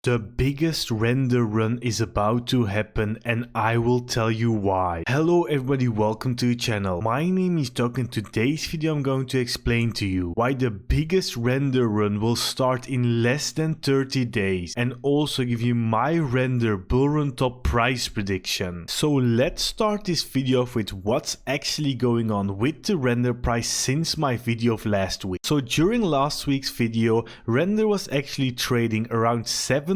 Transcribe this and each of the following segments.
The biggest render run is about to happen and I will tell you why. Hello everybody, welcome to the channel. My name is Doc and today's video I'm going to explain to you why the biggest render run will start in less than 30 days and also give you my render bull run top price prediction. So let's start this video off with what's actually going on with the render price since my video of last week. So during last week's video, render was actually trading around $7.30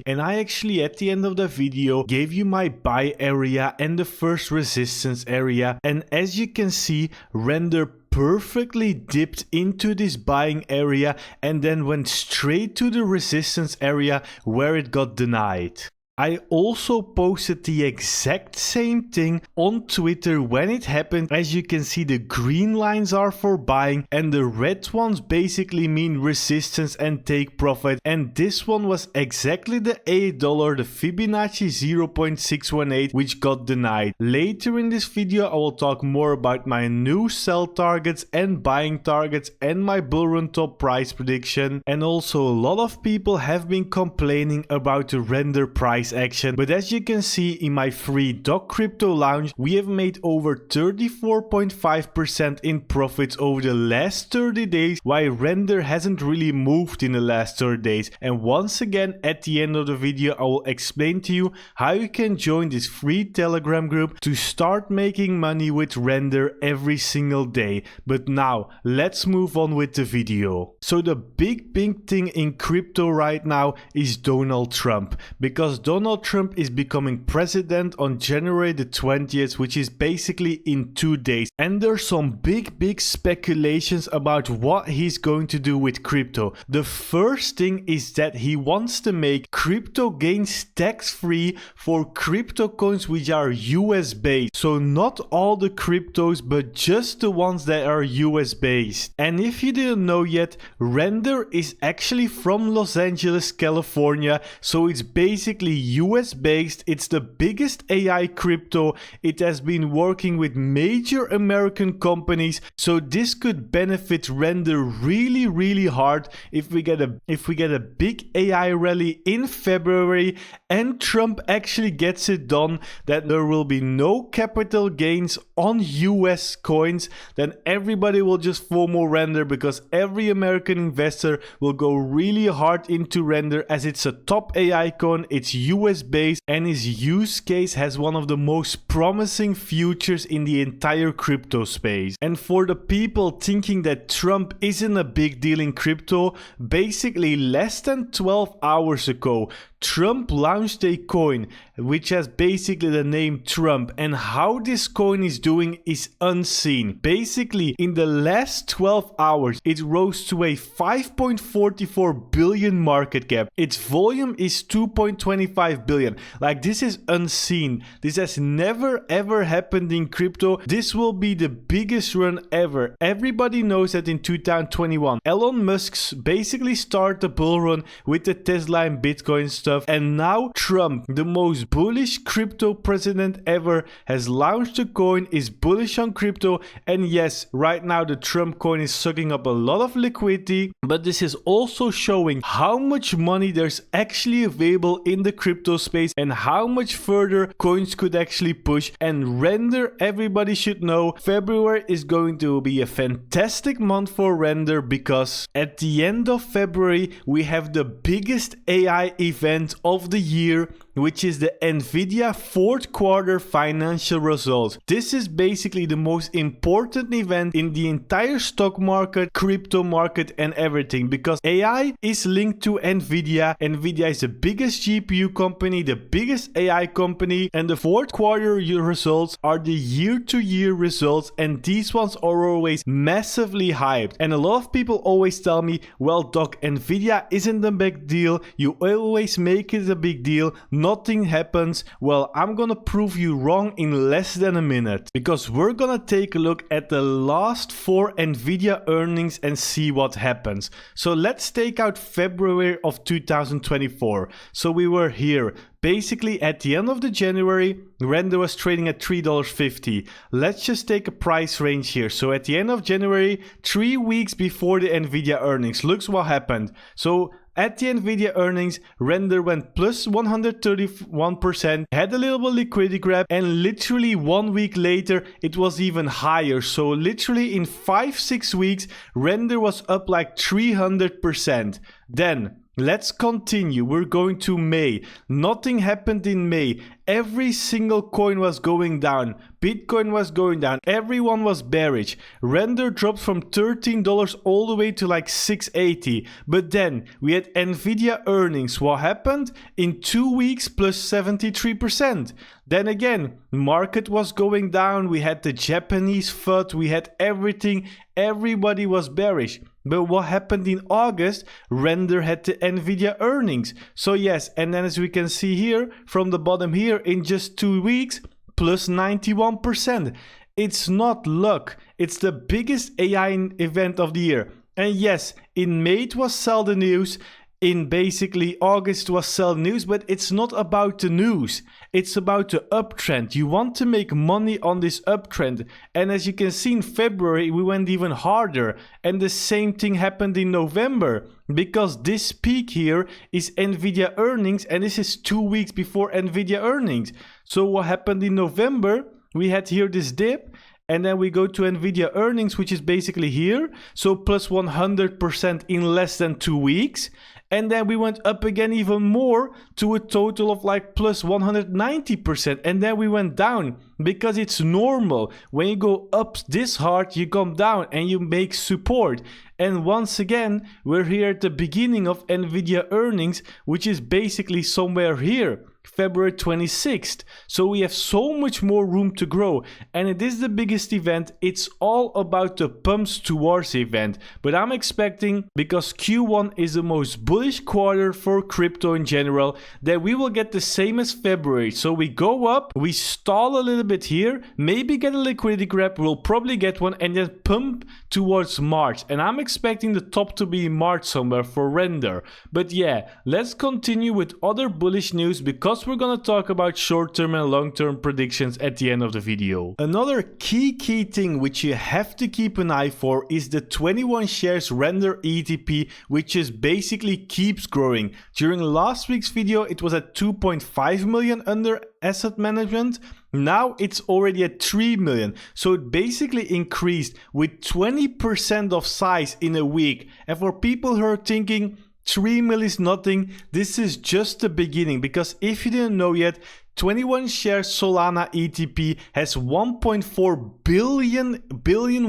and I actually at the end of the video gave you my buy area and the first resistance area, and as you can see, render perfectly dipped into this buying area and then went straight to the resistance area where it got denied. I also posted the exact same thing on Twitter when it happened. As you can see, the green lines are for buying and the red ones basically mean resistance and take profit, and this one was exactly the $8, the Fibonacci 0.618, which got denied. Later in this video I will talk more about my new sell targets and buying targets and my bull run top price prediction, and also a lot of people have been complaining about the render price action, but as you can see in my free Doc Crypto Lounge, we have made over 34.5% in profits over the last 30 days, while render hasn't really moved in the last 30 days. And once again, at the end of the video I will explain to you how you can join this free Telegram group to start making money with render every single day. But now let's move on with the video. So the big thing in crypto right now is Donald Trump, because Donald Trump is becoming president on January the 20th, which is basically in 2 days. And there's some big speculations about what he's going to do with crypto. The first thing is that he wants to make crypto gains tax-free for crypto coins which are US based. So not all the cryptos, but just the ones that are US based. And if you didn't know yet, Render is actually from Los Angeles, California. So it's basically US based. It's the biggest AI crypto. It has been working with major American companies, so this could benefit Render really hard if we get a big AI rally in February and Trump actually gets it done, that there will be no capital gains on US coins. Then everybody will just FOMO Render, because every American investor will go really hard into Render as it's a top AI coin, it's US based, and his use case has one of the most promising futures in the entire crypto space. And for the people thinking that Trump isn't a big deal in crypto, basically less than 12 hours ago Trump launched a coin which has basically the name Trump, and how this coin is doing is unseen. Basically in the last 12 hours it rose to a 5.44 billion market cap. Its volume is 2.25 billion. Like, this is unseen. This has never ever happened in crypto. This will be the biggest run ever. Everybody knows that in 2021 Elon Musk's basically started the bull run with the Tesla and Bitcoin stuff, and now Trump, the most bullish crypto president ever, has launched a coin, is bullish on crypto. And yes, right now the Trump coin is sucking up a lot of liquidity, but this is also showing how much money there's actually available in the crypto space and how much further coins could actually push. And Render, everybody should know, February is going to be a fantastic month for Render, because at the end of February we have the biggest AI event of the year, which is the Nvidia fourth quarter financial results. This is basically the most important event in the entire stock market, crypto market and everything, because AI is linked to Nvidia. Nvidia is the biggest GPU company, the biggest AI company, and the fourth quarter results are the year-to-year results, and these ones are always massively hyped. And a lot of people always tell me, well Doc, Nvidia isn't a big deal, you always make it a big deal, nothing happens. Well, I'm gonna prove you wrong in less than a minute, because we're gonna take a look at the last 4 Nvidia earnings and see what happens. So let's take out February of 2024. So we were here basically at the end of the January. Render was trading at $3.50. Let's just take a price range here. So at the end of January, 3 weeks before the Nvidia earnings, looks what happened. So at the Nvidia earnings, Render went plus 131%, had a little bit liquidity grab, and literally 1 week later it was even higher. So literally in 5-6 weeks, Render was up like 300%. Then let's continue. We're going to May. Nothing happened in May. Every single coin was going down. Bitcoin was going down. Everyone was bearish. Render dropped from $13 all the way to like $6.80. But then we had Nvidia earnings. What happened? In 2 weeks, plus 73%. Then again, market was going down. We had the Japanese FUD. We had everything. Everybody was bearish. But what happened in August? Render had the Nvidia earnings. So yes, and then as we can see here, from the bottom here, in just 2 weeks, plus 91%. It's not luck. It's the biggest AI event of the year. And yes, in May it was sell the news. In basically August was sell news, but it's not about the news. It's about the uptrend. You want to make money on this uptrend. And as you can see in February, we went even harder. And the same thing happened in November. Because this peak here is Nvidia earnings, and this is 2 weeks before Nvidia earnings. So what happened in November? We had here this dip. And then we go to Nvidia earnings, which is basically here. So plus 100% in less than 2 weeks. And then we went up again even more to a total of like plus 190%. And then we went down because it's normal. When you go up this hard, you come down and you make support. And once again, we're here at the beginning of Nvidia earnings, which is basically somewhere here. February 26th. So we have so much more room to grow. And it is the biggest event. It's all about the pumps towards the event. But I'm expecting, because Q1 is the most bullish quarter for crypto in general, that we will get the same as February. So we go up, we stall a little bit here, maybe get a liquidity grab, we'll probably get one, and then pump towards March. And I'm expecting the top to be in March somewhere for Render. But yeah, let's continue with other bullish news, because we're gonna talk about short-term and long-term predictions at the end of the video. Another key thing which you have to keep an eye for is the 21 shares Render ETP, which is basically keeps growing. During last week's video, it was at 2.5 million under asset management. Now it's already at 3 million. So it basically increased with 20% of size in a week. And for people who are thinking 3 mil is nothing, this is just the beginning, because if you didn't know yet, 21 shares Solana ETP has 1.4 billion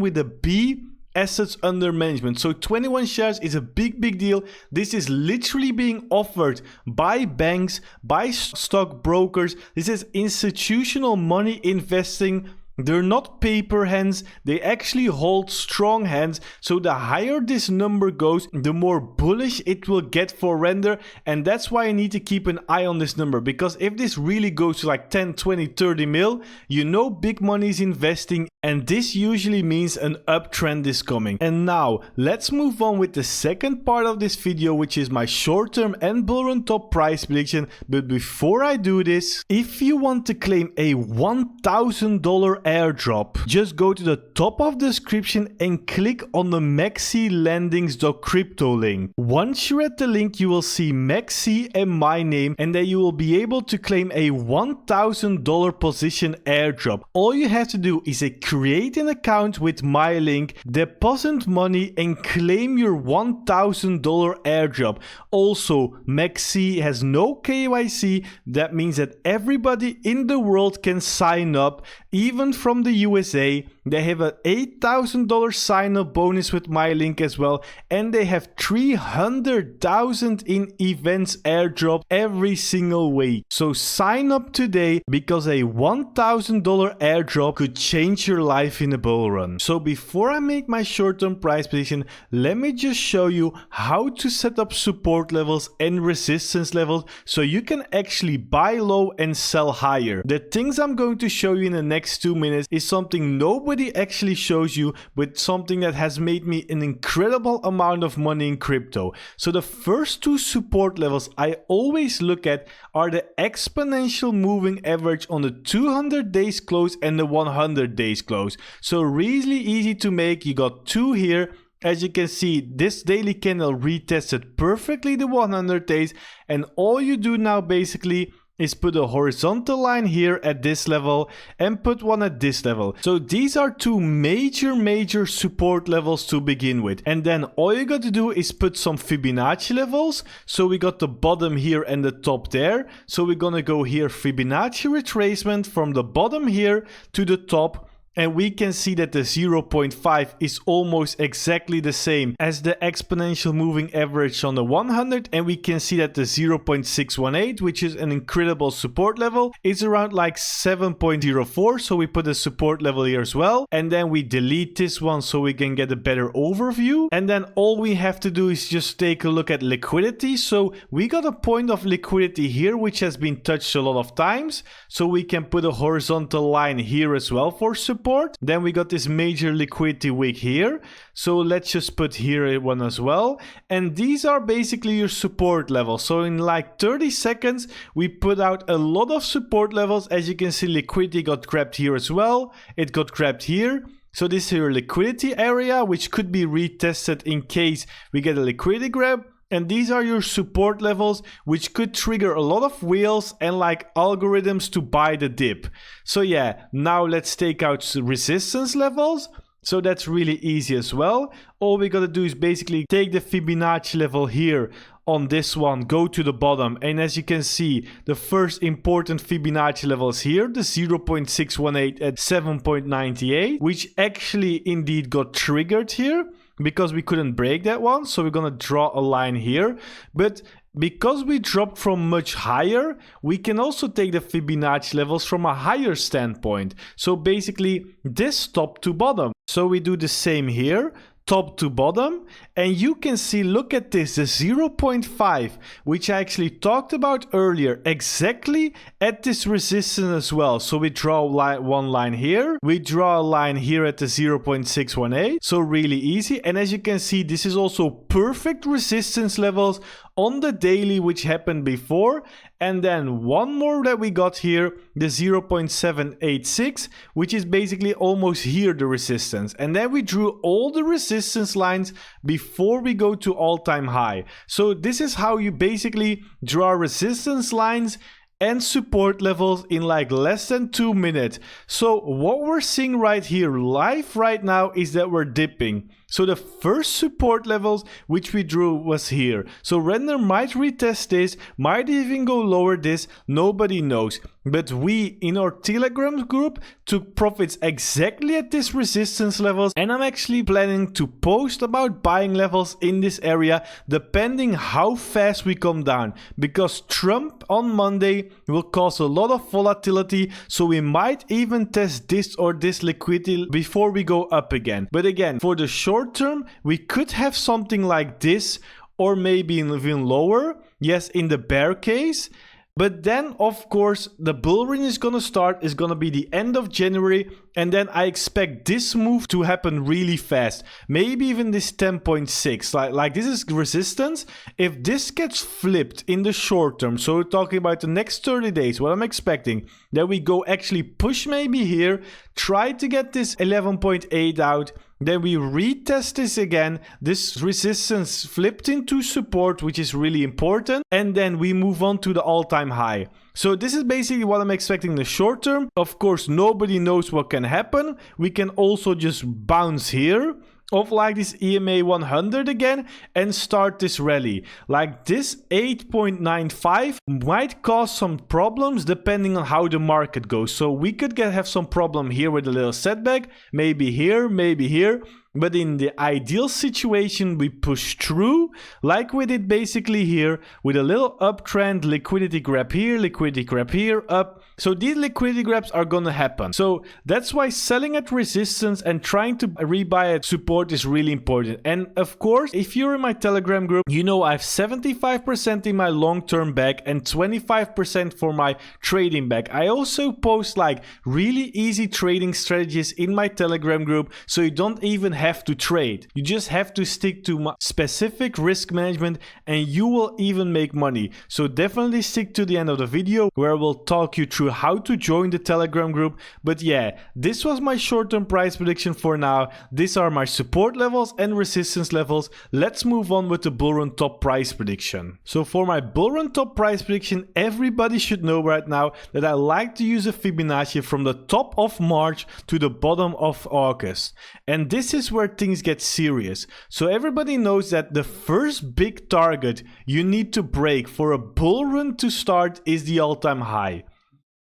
with a B assets under management. So 21 shares is a big deal. This is literally being offered by banks, by stock brokers. This is institutional money investing. They're not paper hands, they actually hold strong hands. So the higher this number goes, the more bullish it will get for Render. And that's why I need to keep an eye on this number, because if this really goes to like 10, 20, 30 mil, you know big money is investing, and this usually means an uptrend is coming. And now let's move on with the second part of this video, which is my short-term and bull run top price prediction. But before I do this, if you want to claim a $1,000 airdrop, just go to the top of the description and click on the maxilendings.crypto link. Once you're at the link, you will see Maxi and my name, and then you will be able to claim a $1,000 position airdrop. All you have to do is create an account with my link, deposit money, and claim your $1,000 airdrop. Also, Maxi has no KYC. That means that everybody in the world can sign up, even from the USA. They have an $8,000 sign up bonus with my link as well, and they have 300,000 in events airdrop every single week. So sign up today, because a $1,000 airdrop could change your life in a bull run. So before I make my short-term price prediction, let me just show you how to set up support levels and resistance levels so you can actually buy low and sell higher. The things I'm going to show you in the next 2 minutes is something nobody actually shows you, but something that has made me an incredible amount of money in crypto. So the first two support levels I always look at are the exponential moving average on the 200 days close and the 100 days close. So really easy to make. You got two here, As you can see, this daily candle retested perfectly the 100 days, and all you do now basically is put a horizontal line here at this level and put one at this level. So these are two major support levels to begin with. And then all you got to do is put some Fibonacci levels. So we got the bottom here and the top there. So we're gonna go here, Fibonacci retracement from the bottom here to the top. And we can see that the 0.5 is almost exactly the same as the exponential moving average on the 100. And we can see that the 0.618, which is an incredible support level, is around like 7.04. So we put a support level here as well. And then we delete this one so we can get a better overview. And then all we have to do is just take a look at liquidity. So we got a point of liquidity here, which has been touched a lot of times. So we can put a horizontal line here as well for support. Then we got this major liquidity wick here. So let's just put here one as well. And these are basically your support levels. So in like 30 seconds, we put out a lot of support levels. As you can see, liquidity got grabbed here as well. It got grabbed here. So this is your liquidity area, which could be retested in case we get a liquidity grab. And these are your support levels, which could trigger a lot of whales and like algorithms to buy the dip. So yeah, now let's take out resistance levels. So that's really easy as well. All we gotta do is basically take the Fibonacci level here on this one, go to the bottom. And as you can see, the first important Fibonacci level is here, the 0.618 at 7.98, which actually indeed got triggered here, because we couldn't break that one. So we're gonna draw a line here. But because we dropped from much higher, we can also take the Fibonacci levels from a higher standpoint. So basically this top to bottom. So we do the same here, top to bottom, and you can see, look at this, the 0.5, which I actually talked about earlier, exactly at this resistance as well. So we draw one line here, we draw a line here at the 0.618, so really easy. And as you can see, this is also perfect resistance levels on the daily, which happened before. And then one more that we got here, the 0.786, which is basically almost here the resistance. And then we drew all the resistance lines before we go to all-time high. So this is how you basically draw resistance lines and support levels in like less than 2 minutes. So what we're seeing right here live right now is that we're dipping. So the first support levels which we drew was here. So Render might retest this, might even go lower this, nobody knows. But we in our Telegram group took profits exactly at this resistance levels, and I'm actually planning to post about buying levels in this area depending how fast we come down, because Trump on Monday will cause a lot of volatility, so we might even test this or this liquidity before we go up again. But again, for the short term, we could have something like this, or maybe even lower, yes, in the bear case. But then, of course, the bull run is gonna start, is gonna be the end of January, and then I expect this move to happen really fast. Maybe even this 10.6, like this is resistance. If this gets flipped in the short term, so we're talking about the next 30 days, what I'm expecting, that we go actually push maybe here, try to get this 11.8 out, then we retest this again, this resistance flipped into support, which is really important, and then we move on to the all-time high. So this is basically what I'm expecting in the short term. Of course, nobody knows what can happen. We can also just bounce here off like this EMA 100 again and start this rally. Like this 8.95 might cause some problems depending on how the market goes. So we could have some problem here with a little setback, maybe here, maybe here. But in the ideal situation, we push through like we did basically here with a little uptrend, liquidity grab here, up. So these liquidity grabs are gonna happen. So that's why selling at resistance and trying to rebuy at support is really important. And of course, if you're in my Telegram group, you know I have 75% in my long-term bag and 25% for my trading bag. I also post like really easy trading strategies in my Telegram group, so you don't even have have to trade. You just have to stick to specific risk management and you will even make money. So definitely stick to the end of the video where I will talk you through how to join the Telegram group. But yeah, this was my short-term price prediction for now. These are my support levels and resistance levels. Let's move on with the bull run top price prediction. So for my bull run top price prediction, everybody should know right now that I like to use a Fibonacci from the top of March to the bottom of August. And this is where things get serious. So everybody knows that the first big target you need to break for a bull run to start is the all-time high.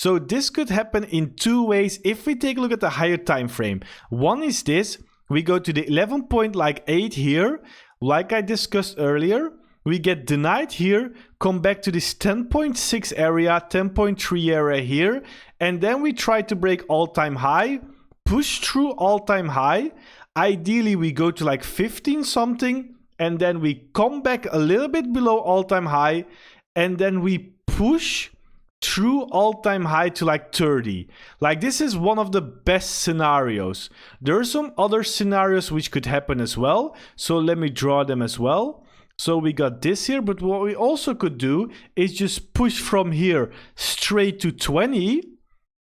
So this could happen in two ways if we take a look at the higher time frame. One is this, we go to the 11.8 here, like I discussed earlier. We get denied here, come back to this 10.6 area, 10.3 area here, and then we try to break all-time high, push through all-time high. Ideally, we go to like 15 something, and then we come back a little bit below all-time high, and then we push through all-time high to like 30. Like this is one of the best scenarios. There are some other scenarios which could happen as well, so let me draw them as well. So we got this here, but what we also could do is just push from here straight to 20.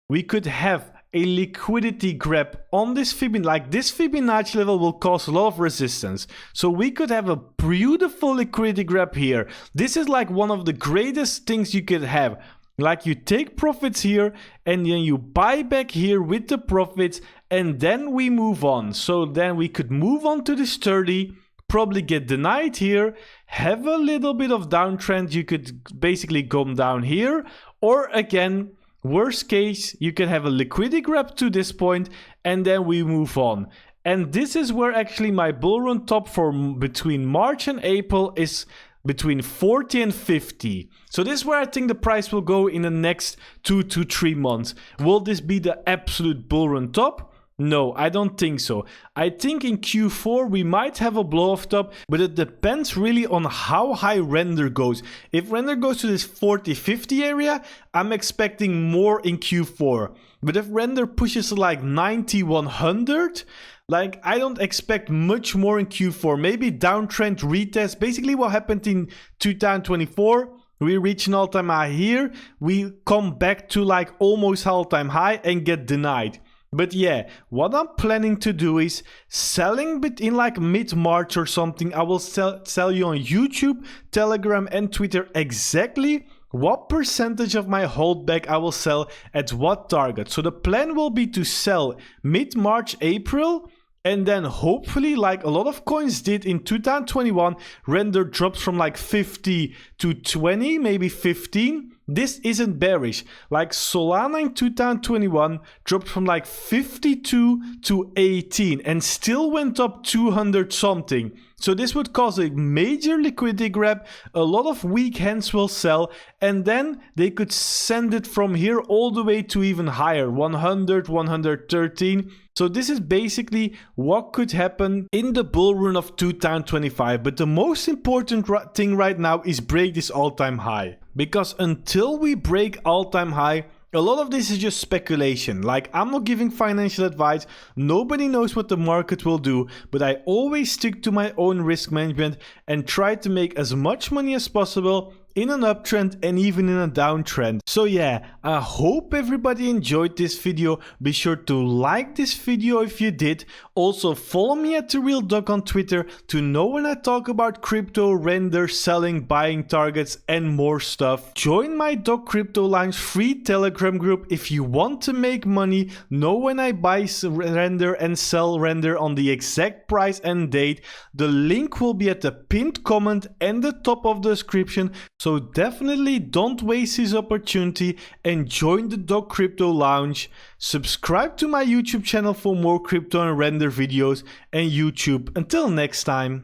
We could have a liquidity grab on this Fibonacci. Like this Fibonacci level will cause a lot of resistance. So we could have a beautiful liquidity grab here. This is like one of the greatest things you could have. Like you take profits here and then you buy back here with the profits and then we move on. So then we could move on to this 30. Probably get denied here, have a little bit of downtrend, you could basically come down here, or again, worst case, you can have a liquidity grab to this point, and then we move on. And this is where actually my bull run top for between March and April is between 40 and 50. So this is where I think the price will go in the next 2 to 3 months. Will this be the absolute bull run top? No, I don't think so. I think in Q4 we might have a blow off top, but it depends really on how high render goes. If render goes to this 40-50 area, I'm expecting more in Q4. But if render pushes to like 90-100, like I don't expect much more in Q4. Maybe downtrend retest. Basically what happened in 2024. We reach an all-time high here. We come back to like almost all-time high and get denied. But yeah, what I'm planning to do is selling in like mid-March or something. I will tell you on YouTube, Telegram and Twitter exactly what percentage of my holdback I will sell at what target. So the plan will be to sell mid-March, April, and then hopefully, like a lot of coins did in 2021, render drops from like 50 to 20, maybe 15. This isn't bearish. Like Solana in 2021 dropped from like 52 to 18 and still went up 200 something. So this would cause a major liquidity grab. A lot of weak hands will sell and then they could send it from here all the way to even higher, 100, 113. So this is basically what could happen in the bull run of 2025. But the most important thing right now is break this all-time high. Because until we break all-time high, a lot of this is just speculation. Like, I'm not giving financial advice. Nobody knows what the market will do. But I always stick to my own risk management and try to make as much money as possible in an uptrend and even in a downtrend. So yeah, I hope everybody enjoyed this video. Be sure to like this video if you did. Also follow me at The Real Doc on Twitter to know when I talk about crypto, render, selling, buying targets and more stuff. Join my Doc Crypto Lounge free Telegram group if you want to make money, know when I buy render and sell render on the exact price and date. The link will be at the pinned comment and the top of the description. So definitely don't waste this opportunity and join the Doc Crypto Lounge. Subscribe to my YouTube channel for more crypto and render videos and YouTube. Until next time.